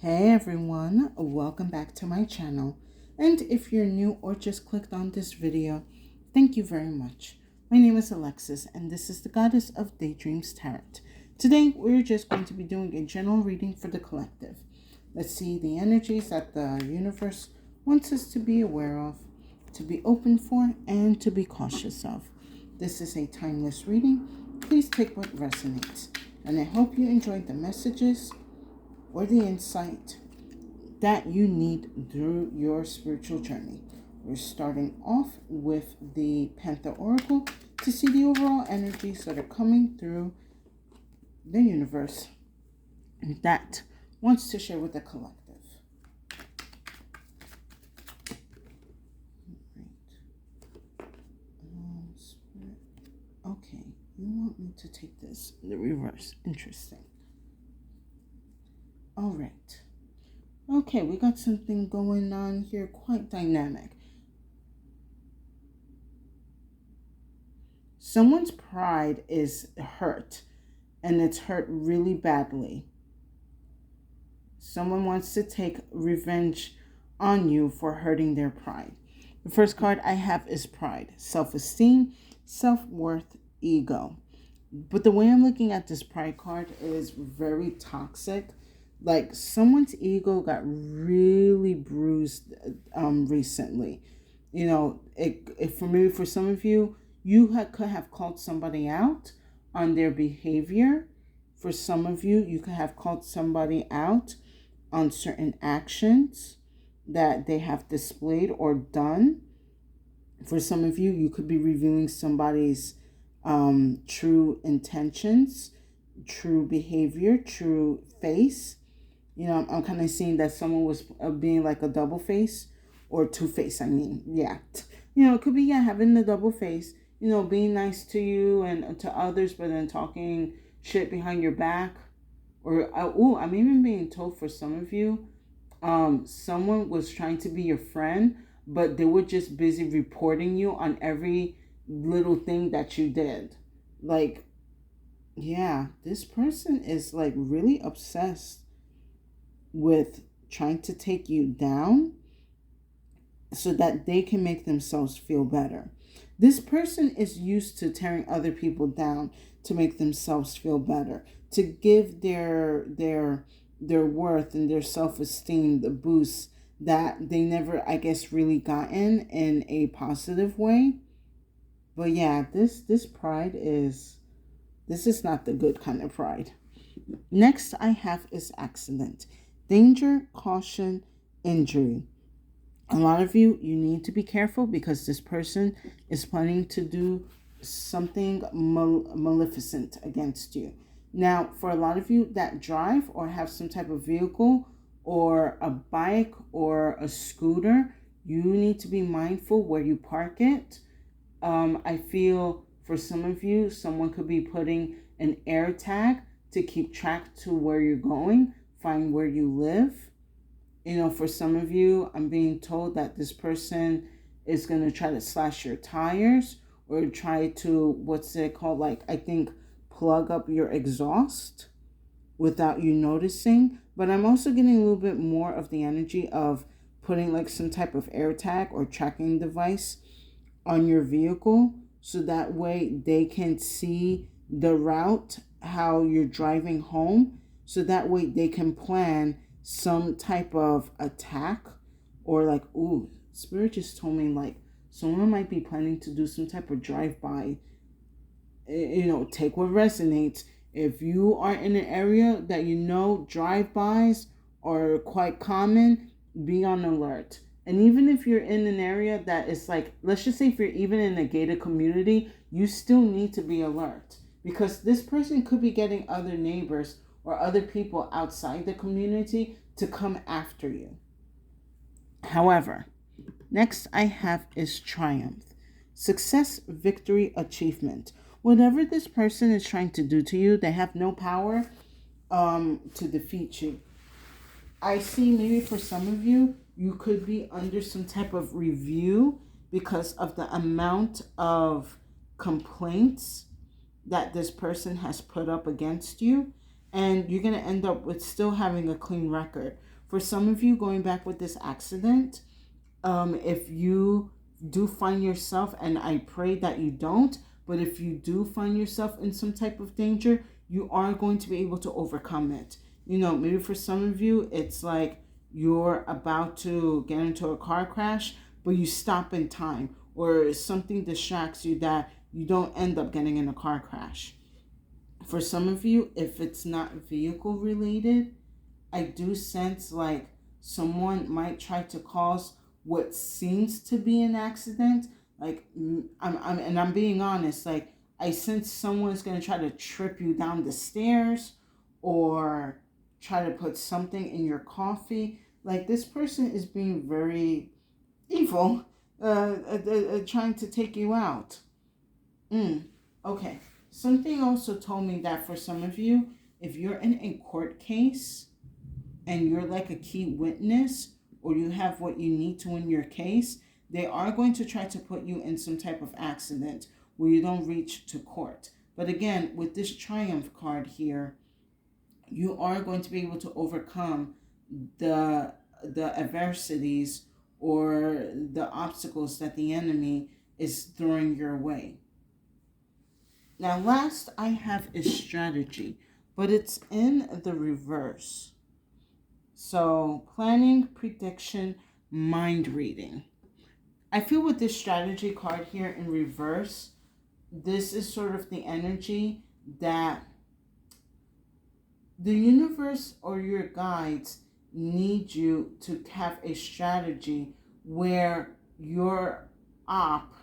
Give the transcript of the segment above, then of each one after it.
Hey everyone, welcome back to my channel. And if you're new or just clicked on this video, thank you very much. My name is Alexis and this is the Goddess of Daydreams Tarot. Today we're just going to be doing a general reading for the collective. Let's see the energies that the universe wants us to be aware of, to be open for, and to be cautious of. This is a timeless reading. Please take what resonates. And I hope you enjoyed the messages or the insight that you need through your spiritual journey. We're starting off with the Panther Oracle to see the overall energies that are coming through the universe that wants to share with the collective. Okay, you want me to take this in the reverse. Interesting. All right. Okay, we got something going on here, quite dynamic. Someone's pride is hurt, and it's hurt really badly. Someone wants to take revenge on you for hurting their pride. The first card I have is pride, self-esteem, self-worth, ego. But the way I'm looking at this pride card is very toxic. Like someone's ego got really bruised recently. You know, for some of you, could have called somebody out on their behavior. For some of you, you could have called somebody out on certain actions that they have displayed or done. For some of you, you could be revealing somebody's true intentions, true behavior, true face. You know, I'm kind of seeing that someone was being like a double face or two face. Yeah. You know, it could be, having the double face, being nice to you and to others, but then talking shit behind your back. Or, I'm even being told for some of you, someone was trying to be your friend, but they were just busy reporting you on every little thing that you did. Like, yeah, this person is like really obsessed with trying to take you down so that they can make themselves feel better. This person is used to tearing other people down to make themselves feel better, to give their worth and their self-esteem the boost that they never, I guess, really gotten in a positive way. But yeah, this pride is not the good kind of pride. Next I have is accident. Danger, caution, injury. A lot of you need to be careful because this person is planning to do something maleficent against you. Now, for a lot of you that drive or have some type of vehicle or a bike or a scooter, you need to be mindful where you park it. I feel for some of you, someone could be putting an air tag to keep track to where you're going, find where you live. For some of you, I'm being told that this person is going to try to slash your tires or try to, what's it called? Like, I think, plug up your exhaust without you noticing. But I'm also getting a little bit more of the energy of putting like some type of air tag or tracking device on your vehicle so that way they can see the route, how you're driving home, so that way they can plan some type of attack. Or like, Spirit just told me like someone might be planning to do some type of drive-by. Take what resonates. If you are in an area that drive-bys are quite common, be on alert. And even if you're in an area that is like, let's just say if you're even in a gated community, you still need to be alert. Because this person could be getting other neighbors or other people outside the community to come after you. However, next I have is triumph. Success, victory, achievement. Whatever this person is trying to do to you, they have no power to defeat you. I see maybe for some of you, you could be under some type of review because of the amount of complaints that this person has put up against you. And you're going to end up with still having a clean record. For some of you, going back with this accident, if you do find yourself, and I pray that you don't, but if you do find yourself in some type of danger, you are going to be able to overcome it. Maybe for some of you, it's like you're about to get into a car crash, but you stop in time, or something distracts you that you don't end up getting in a car crash. For some of you, if it's not vehicle related, I do sense like someone might try to cause what seems to be an accident. Like I'm being honest. Like I sense someone's gonna try to trip you down the stairs, or try to put something in your coffee. Like this person is being very evil, trying to take you out. Okay. Something also told me that for some of you, if you're in a court case and you're like a key witness, or you have what you need to win your case, they are going to try to put you in some type of accident where you don't reach to court. But again, with this triumph card here, you are going to be able to overcome the adversities or the obstacles that the enemy is throwing your way. Now, last I have is strategy, but it's in the reverse. So, planning, prediction, mind reading. I feel with this strategy card here in reverse, this is sort of the energy that the universe or your guides need you to have a strategy where your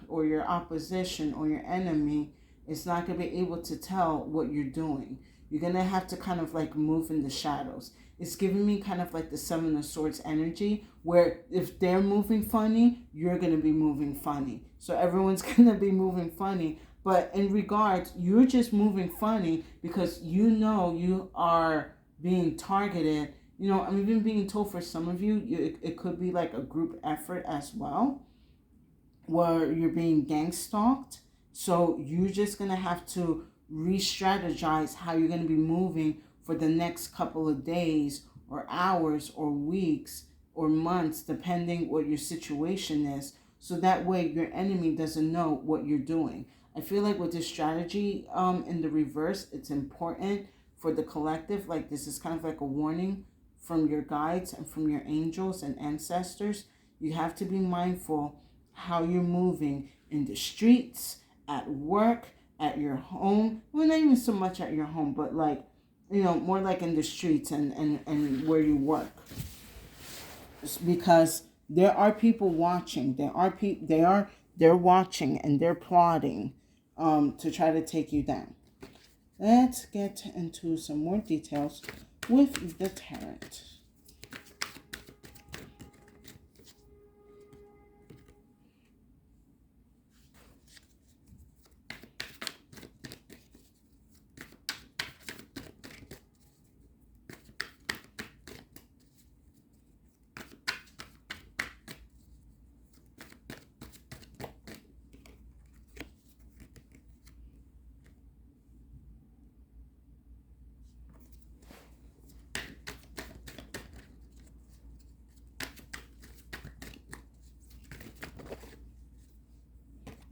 or your opposition or your enemy is not going to be able to tell what you're doing. You're going to have to kind of like move in the shadows. It's giving me kind of like the Seven of Swords energy, where if they're moving funny, you're going to be moving funny. So everyone's going to be moving funny. But in regards, you're just moving funny because you are being targeted. I'm even being told for some of you, it could be like a group effort as well, where you're being gang stalked. So you're just going to have to re-strategize how you're going to be moving for the next couple of days or hours or weeks or months, depending what your situation is. So that way your enemy doesn't know what you're doing. I feel like with this strategy in the reverse, it's important for the collective. Like this is kind of like a warning from your guides and from your angels and ancestors. You have to be mindful how you're moving in the streets, at work, at your home. Well, not even so much at your home, but like, more like in the streets and where you work. Because there are people watching. They're watching and they're plotting to try to take you down. Let's get into some more details with the tarot.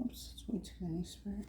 Oops, it's way too many, Spirit.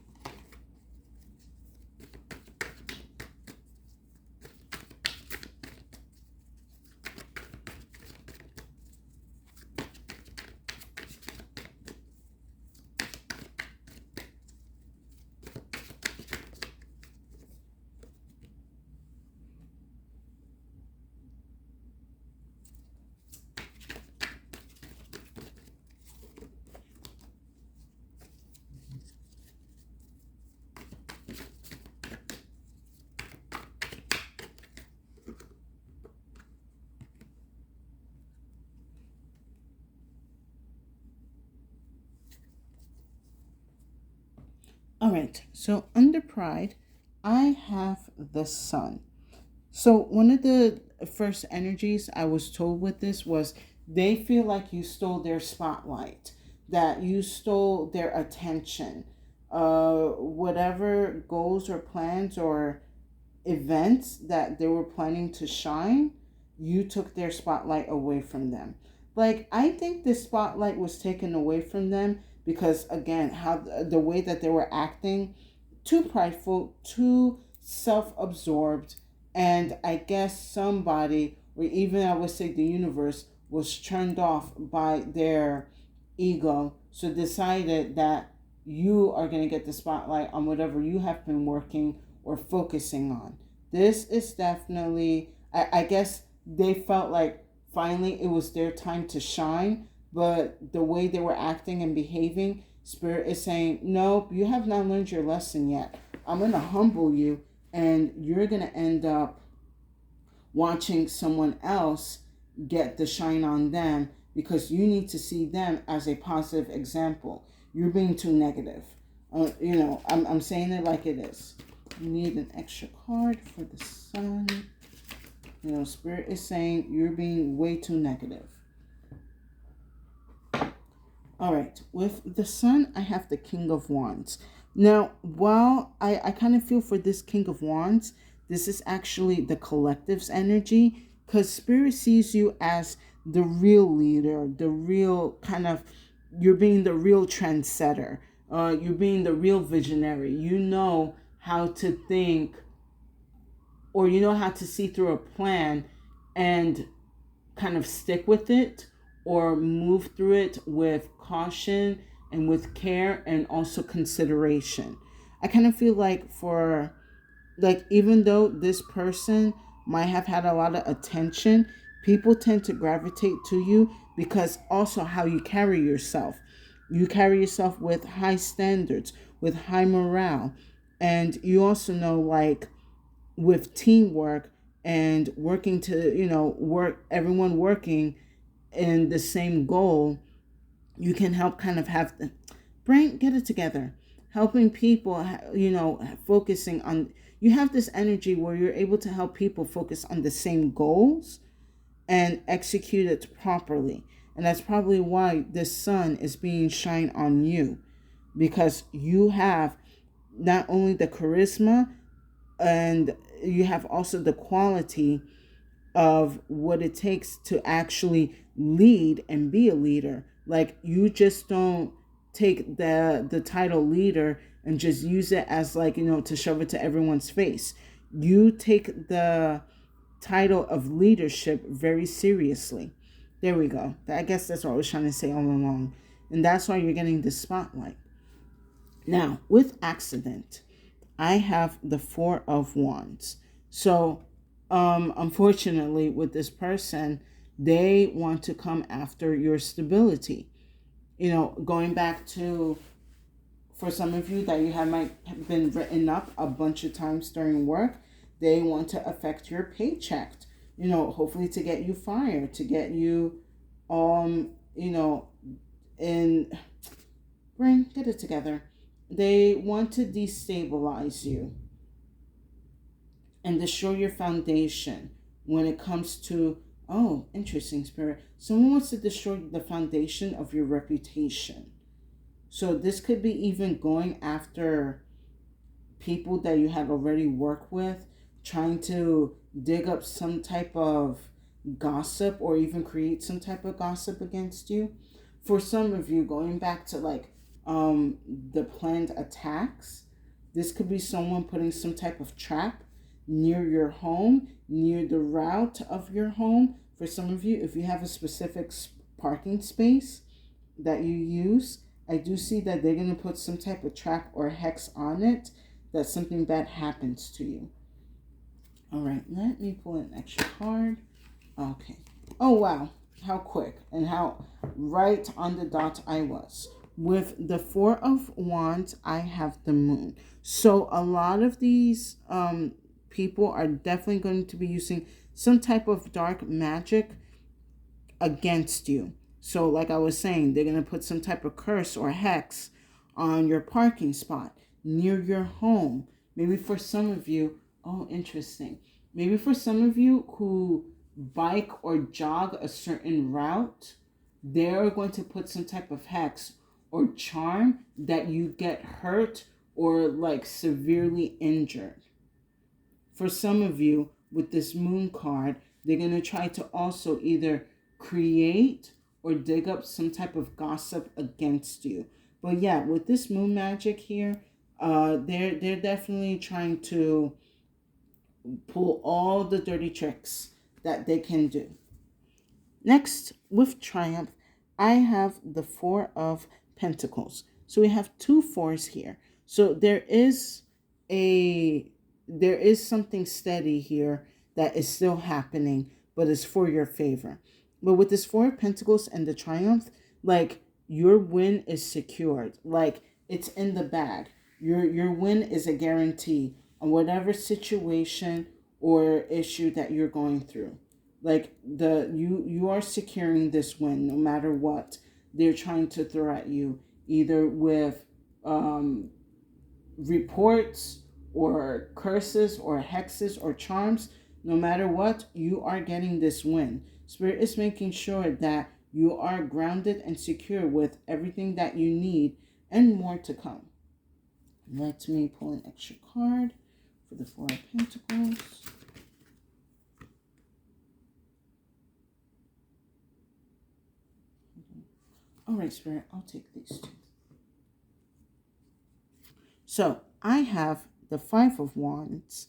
All right, so under pride, I have the sun. So one of the first energies I was told with this was they feel like you stole their spotlight, that you stole their attention. Whatever goals or plans or events that they were planning to shine, you took their spotlight away from them. Like, I think the spotlight was taken away from them because, again, how the way that they were acting, too prideful, too self-absorbed, and I guess somebody, or even I would say the universe, was turned off by their ego, so decided that you are going to get the spotlight on whatever you have been working or focusing on. This is definitely, I guess they felt like finally it was their time to shine, but the way they were acting and behaving, Spirit is saying, nope, you have not learned your lesson yet. I'm going to humble you, and you're going to end up watching someone else get the shine on them because you need to see them as a positive example. You're being too negative. I'm saying it like it is. You need an extra card for the sun. Spirit is saying you're being way too negative. All right, with the sun, I have the King of Wands. Now, while I kind of feel for this King of Wands, this is actually the collective's energy, because Spirit sees you as the real leader, the real kind of, you're being the real trendsetter. You're being the real visionary. You know how to think, or you know how to see through a plan and kind of stick with it, or move through it with caution and with care and also consideration. I kind of feel like even though this person might have had a lot of attention, people tend to gravitate to you because also how you carry yourself. You carry yourself with high standards, with high morale. And you also know, like, with teamwork and working to, everyone working in the same goal, you can help kind of have the brain, get it together, helping people, focusing on, you have this energy where you're able to help people focus on the same goals and execute it properly. And that's probably why the sun is being shined on you, because you have not only the charisma, and you have also the quality of what it takes to actually lead and be a leader. Like, you just don't take the title leader and just use it as, like, to shove it to everyone's face. You take the title of leadership very seriously. There we go. I guess that's what I was trying to say all along. And that's why you're getting the spotlight. Now, with accident, I have the Four of Wands. So, unfortunately, with this person, they want to come after your stability. Going back to, for some of you that you might have been written up a bunch of times during work, they want to affect your paycheck. Hopefully to get you fired, to get you, in brain, get it together. They want to destabilize you and destroy your foundation when it comes to, oh, interesting, Spirit. Someone wants to destroy the foundation of your reputation. So this could be even going after people that you have already worked with, trying to dig up some type of gossip or even create some type of gossip against you. For some of you, going back to the planned attacks, this could be someone putting some type of trap near your home, near the route of your home. For some of you, if you have a specific parking space that you use, I do see that they're going to put some type of trap or hex on it, that something bad happens to you. All right, let me pull an extra card. Okay. Oh, wow. How quick and how right on the dot I was. With the Four of Wands, I have the Moon. So a lot of these people are definitely going to be using some type of dark magic against you. So like I was saying, they're going to put some type of curse or hex on your parking spot, near your home. Maybe for some of you, oh, interesting. Maybe for some of you who bike or jog a certain route, they're going to put some type of hex or charm that you get hurt or like severely injured. For some of you with this Moon card, They're going to try to also either create or dig up some type of gossip against you. But yeah, with this moon magic here, they're definitely trying to pull all the dirty tricks that they can do. Next, with triumph, I have the Four of Pentacles. So we have two fours here. So a there is something steady here that is still happening, but is for your favor. But with this Four of Pentacles and the triumph, like your win is secured. Like it's in the bag. Your win is a guarantee on whatever situation or issue that you're going through. Like you are securing this win no matter what they're trying to throw at you, either with reports or curses or hexes or charms. No matter what, you are getting this win. Spirit is making sure that you are grounded and secure with everything that you need and more to come. Let me pull an extra card for the Four of Pentacles. All right, Spirit, I'll take these two. So I have the Five of Wands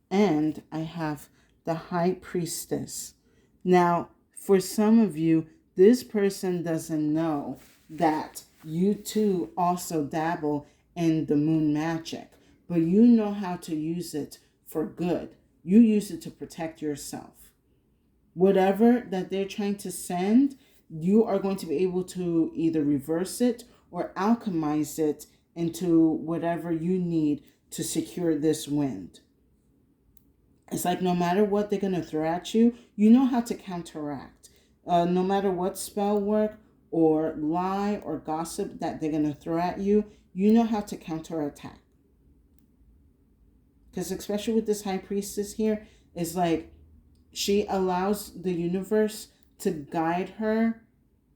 and I have the High Priestess. Now, for some of you, this person doesn't know that you too also dabble in the moon magic, but you know how to use it for good. You use it to protect yourself. Whatever that they're trying to send, you are going to be able to either reverse it or alchemize it into whatever you need to secure this wind. It's like no matter what they're going to throw at you, you know how to counteract. No matter what spell work or lie or gossip that they're going to throw at you, you know how to counterattack. Because especially with this High Priestess here, it's like she allows the universe to guide her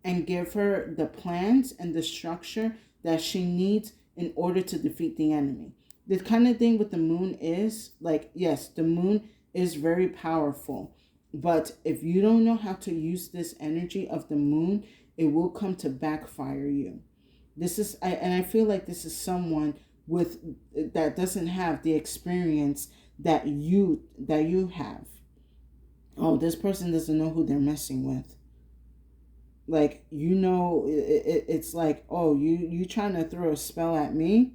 and give her the plans and the structure that she needs in order to defeat the enemy. The kind of thing with the moon is like, yes, the moon is very powerful, but if you don't know how to use this energy of the moon, it will come to backfire you. I feel like this is someone with that doesn't have the experience that you have. Oh, this person doesn't know who they're messing with. Like, it's like, oh, you trying to throw a spell at me?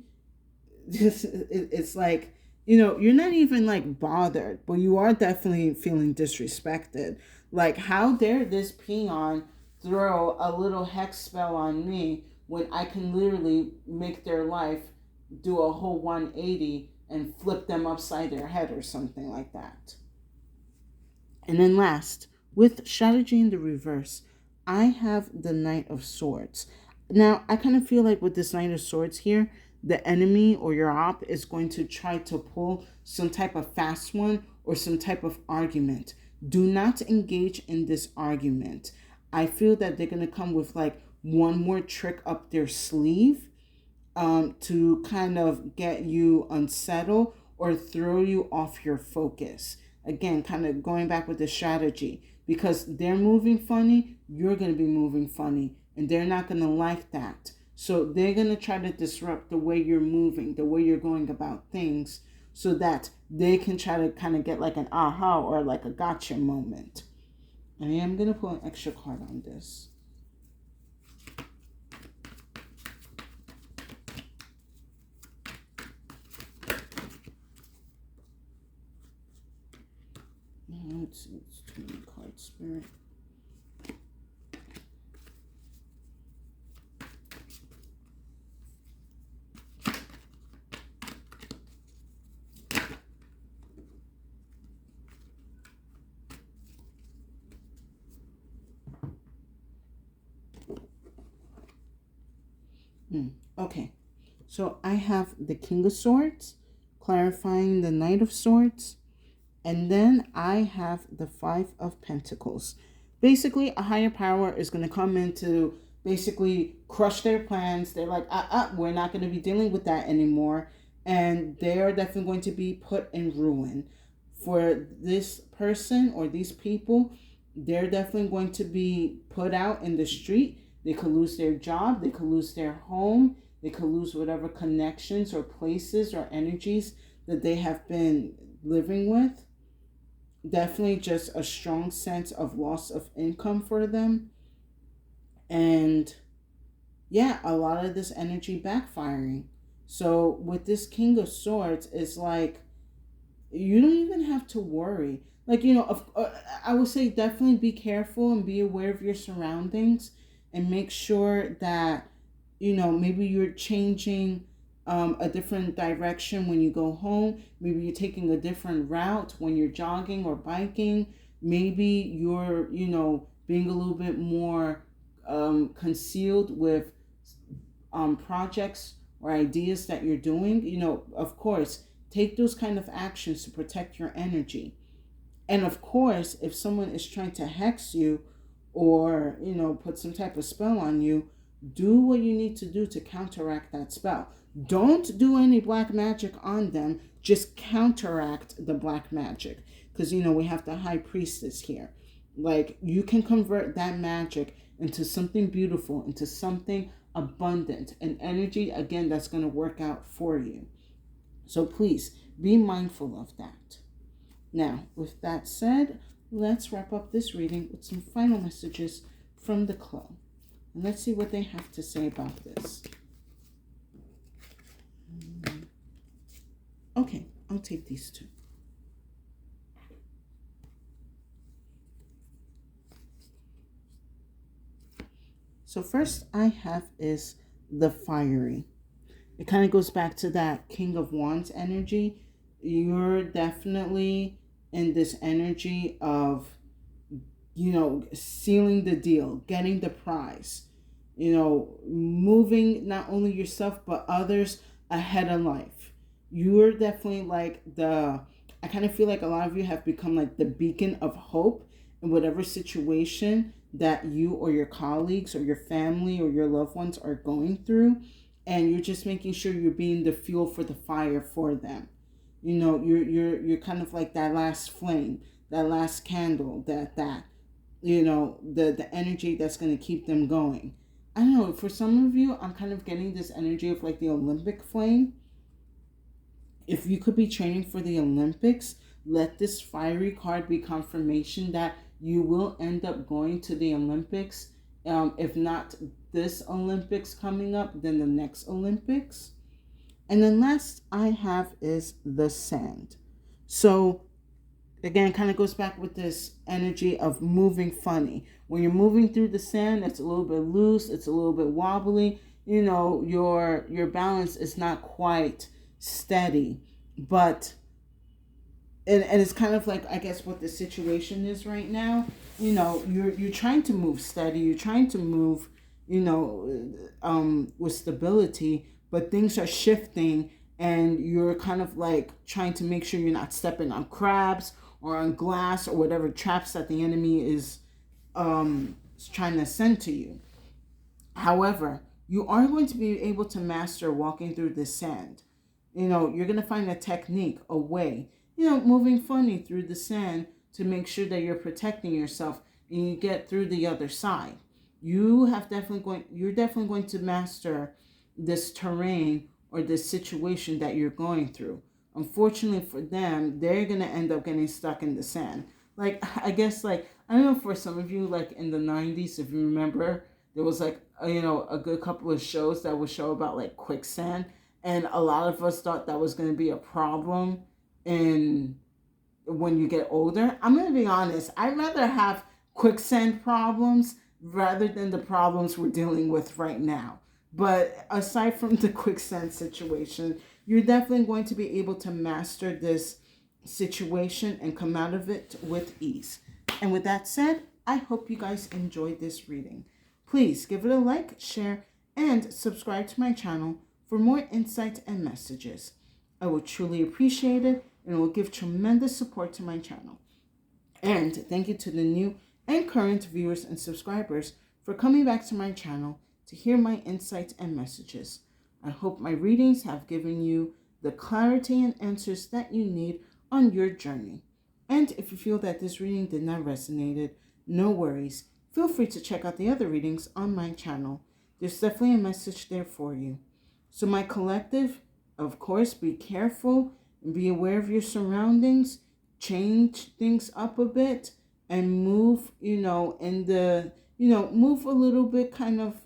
It's like, you're not even like bothered, but you are definitely feeling disrespected. Like, how dare this peon throw a little hex spell on me when I can literally make their life do a whole 180 and flip them upside their head or something like that. And then last, with strategy in the reverse, I have the Knight of Swords. Now, I kind of feel like with this Knight of Swords here, the enemy or your op is going to try to pull some type of fast one or some type of argument. Do not engage in this argument. I feel that they're going to come with like one more trick up their sleeve to kind of get you unsettled or throw you off your focus. Again, kind of going back with the strategy, because they're moving funny, you're going to be moving funny, and they're not going to like that. So they're going to try to disrupt the way you're moving, the way you're going about things, so that they can try to kind of get like an aha or like a gotcha moment. And I am going to pull an extra card on this. Let's see, it's too many cards, Spirit. Okay, so I have the King of Swords, clarifying the Knight of Swords, and then I have the Five of Pentacles. Basically, a higher power is going to come in to basically crush their plans. They're like, we're not going to be dealing with that anymore. And they are definitely going to be put in ruin. for this person or these people, they're definitely going to be put out in the street. They could lose their job, they could lose their home, they could lose whatever connections or places or energies that they have been living with. Definitely just a strong sense of loss of income for them. And yeah, a lot of this energy backfiring. So with this King of Swords, it's like you don't even have to worry. Like, I would say definitely be careful and be aware of your surroundings and make sure that, maybe you're changing a different direction when you go home. Maybe you're taking a different route when you're jogging or biking. Maybe you're, being a little bit more concealed with projects or ideas that you're doing. Of course, take those kind of actions to protect your energy. And of course, if someone is trying to hex you or, put some type of spell on you, do what you need to do to counteract that spell. Don't do any black magic on them. Just counteract the black magic. Because, we have the high priestess here. Like, you can convert that magic into something beautiful, into something abundant, an energy, again, that's going to work out for you. So please be mindful of that. Now, with that said, let's wrap up this reading with some final messages from the club. And let's see what they have to say about this. Okay, I'll take these two. So first I have is the fiery. It kind of goes back to that King of Wands energy. You're definitely in this energy of, sealing the deal, getting the prize, moving not only yourself but others ahead of life. You're definitely I kind of feel like a lot of you have become like the beacon of hope in whatever situation that you or your colleagues or your family or your loved ones are going through. And you're just making sure you're being the fuel for the fire for them. You're kind of like that last flame, that last candle, that the energy that's going to keep them going. I don't know, for some of you, I'm kind of getting this energy of like the Olympic flame. If you could be training for the Olympics, let this fiery card be confirmation that you will end up going to the Olympics. If not this Olympics coming up, then the next Olympics. And then last I have is the sand. So again, kind of goes back with this energy of moving funny. When you're moving through the sand, it's a little bit loose, it's a little bit wobbly. Your balance is not quite steady. But and it's kind of like, I guess, what the situation is right now. You're trying to move steady, you're trying to move, with stability, but things are shifting and you're kind of like trying to make sure you're not stepping on crabs or on glass or whatever traps that the enemy is trying to send to you. However, you are going to be able to master walking through the sand. You're going to find a technique, a way, moving funny through the sand to make sure that you're protecting yourself and you get through the other side. You're definitely going to master this terrain or this situation that you're going through. Unfortunately for them, they're going to end up getting stuck in the sand. Like, I guess, I don't know, for some of you, like in the 90s, if you remember, there was a good couple of shows that would show about like quicksand. And a lot of us thought that was going to be a problem when you get older. I'm going to be honest. I'd rather have quicksand problems rather than the problems we're dealing with right now. But aside from the quicksand situation, you're definitely going to be able to master this situation and come out of it with ease. And with that said, I hope you guys enjoyed this reading. Please give it a like, share, and subscribe to my channel for more insights and messages. I would truly appreciate it, and it will give tremendous support to my channel. And thank you to the new and current viewers and subscribers for coming back to my channel to hear my insights and messages. I hope my readings have given you the clarity and answers that you need on your journey. And if you feel that this reading did not resonate, no worries. Feel free to check out the other readings on my channel. There's definitely a message there for you. So my collective, of course, be careful and be aware of your surroundings. Change things up a bit and move, move a little bit kind of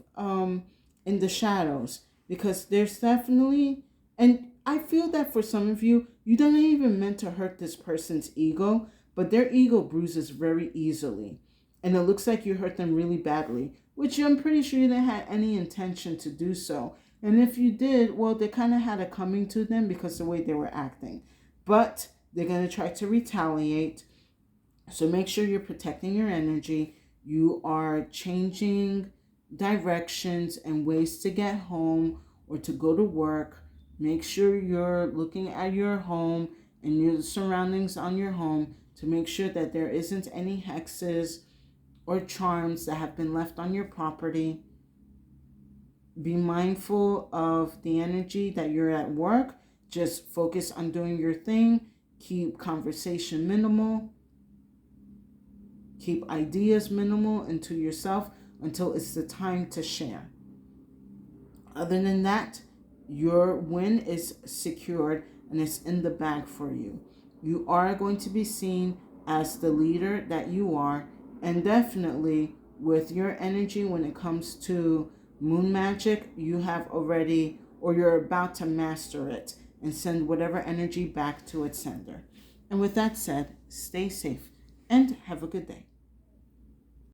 in the shadows, because there's definitely, and I feel that for some of you, you don't even meant to hurt this person's ego, but their ego bruises very easily. And it looks like you hurt them really badly, which I'm pretty sure you didn't have any intention to do so. And if you did, well, they kind of had it coming to them because of the way they were acting. But they're going to try to retaliate. So make sure you're protecting your energy. You are changing directions and ways to get home or to go to work. Make sure you're looking at your home and your surroundings on your home to make sure that there isn't any hexes or charms that have been left on your property. Be mindful of the energy that you're at work. Just focus on doing your thing. Keep conversation minimal. Keep ideas minimal into yourself until it's the time to share. Other than that, your win is secured and it's in the bag for you. You are going to be seen as the leader that you are, and definitely with your energy when it comes to moon magic, you have already, or you're about to master it and send whatever energy back to its sender. And with that said, stay safe and have a good day.